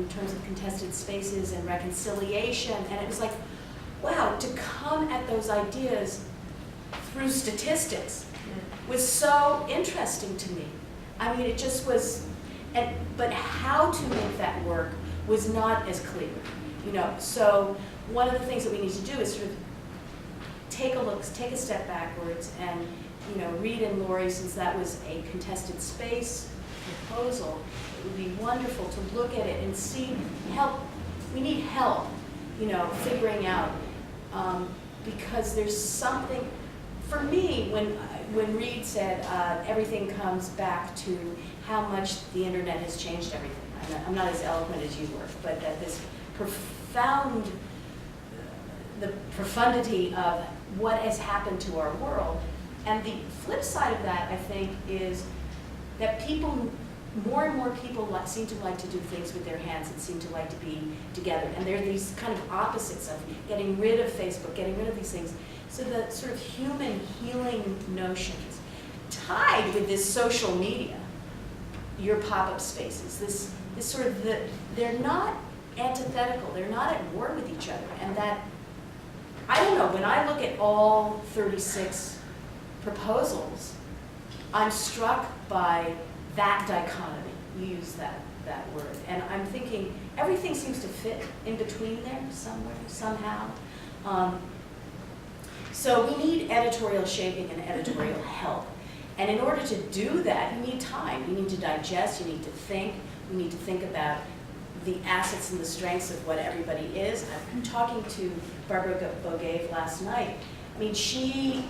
in terms of contested spaces and reconciliation, and it was like, wow, to come at those ideas through statistics was so interesting to me. I mean, it just was, but how to make that work was not as clear, you know. So one of the things that we need to do is sort of take a step backwards and, you know, Reed and Lori, since that was a contested space proposal, it would be wonderful to look at it and see help. We need help, you know, figuring out, because there's something, for me, when Reed said everything comes back to how much the internet has changed everything. I'm not as eloquent as you were, but that this profound, the profundity of what has happened to our world. And the flip side of that, I think, is that people, more and more people seem to like to do things with their hands and seem to like to be together. And there are these kind of opposites of getting rid of Facebook, getting rid of these things. So the sort of human healing notions tied with this social media, your pop-up spaces, this sort of, they're not antithetical, they're not at war with each other. And that, I don't know, when I look at all 36 proposals, I'm struck by that dichotomy. You use that word. And I'm thinking everything seems to fit in between there somewhere, somehow. So we need editorial shaping and editorial help. And in order to do that, you need time. You need to digest, you need to think. We need to think about the assets and the strengths of what everybody is. I've been talking to Barbara Bogave last night. I mean, she's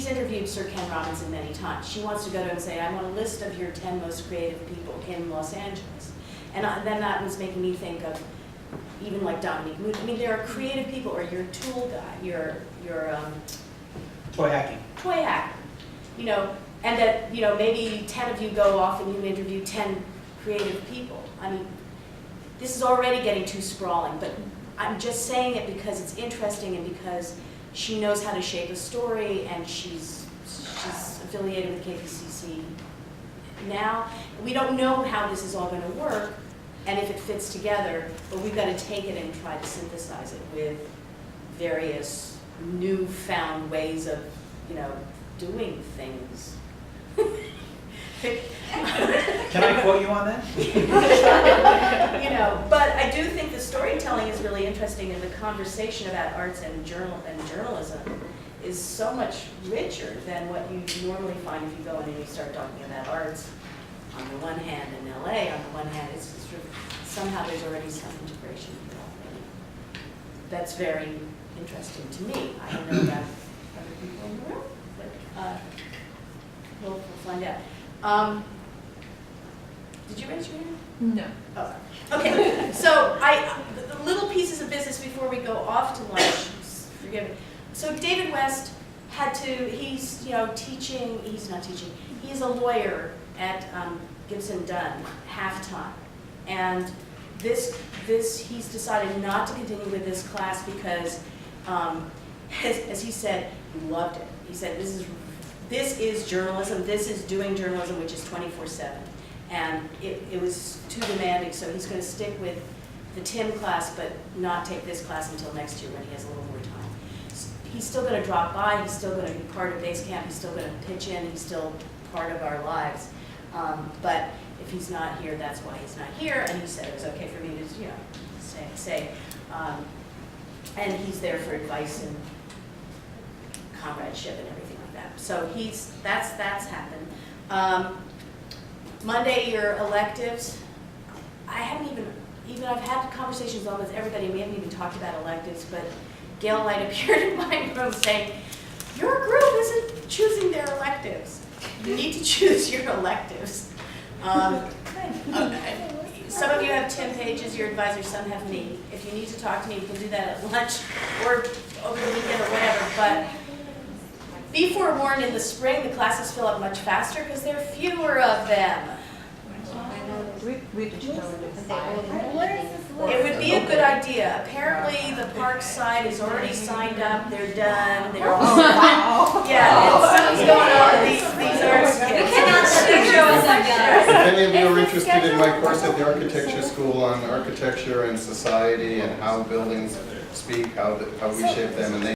interviewed Sir Ken Robinson many times. She wants to go to him and say, I want a list of your 10 most creative people in Los Angeles. And then that was making me think of even like Dominique Moody. I mean, there are creative people, or your tool guy, your toy hacking. Toy hacker, you know, and that, you know, maybe 10 of you go off and you interview 10 creative people. I mean, this is already getting too sprawling, but I'm just saying it because it's interesting and because she knows how to shape a story, and she's affiliated with KPCC now. We don't know how this is all going to work and if it fits together, but we've got to take it and try to synthesize it with various newfound ways of, you know, doing things. Can I quote you on that? You know, but I do think the storytelling is really interesting, and the conversation about arts and journalism is so much richer than what you normally find if you go in and you start talking about arts on the one hand in LA. On the one hand, it's sort of, somehow there's already some integration already. That's very interesting to me. I don't know about other people in the room, but we'll find out. Did you raise your hand? No. Oh, okay. So the little pieces of business before we go off to lunch. Forgive me. So David West had to. He's, you know, teaching. He's not teaching. He's a lawyer at Gibson Dunn half-time, and this he's decided not to continue with this class because, as he said, he loved it. He said this is journalism. This is doing journalism, which is 24/7. And it was too demanding, so he's going to stick with the Tim class, but not take this class until next year when he has a little more time. So he's still going to drop by, he's still going to be part of base camp, he's still going to pitch in, he's still part of our lives. But if he's not here, that's why he's not here, and he said it was okay for me to, you know, say. And he's there for advice and comradeship and everything like that. So that's happened. Monday, your electives. I haven't even I've had conversations on with everybody, and we haven't even talked about electives, but Gail Light appeared in my room saying, your group isn't choosing their electives. You need to choose your electives. Some of you have 10 pages, your advisors, some have me. If you need to talk to me, we can do that at lunch or over the weekend or whatever. But be forewarned, in the spring, the classes fill up much faster because there are fewer of them. It would be a good idea. Apparently, the park side is already signed up. They're done. They're all yeah, and something's going on. These There's We kids. cannot see pictures of guys. If any of you are interested in my course at the architecture school on architecture and society and how buildings speak, how we shape them, and they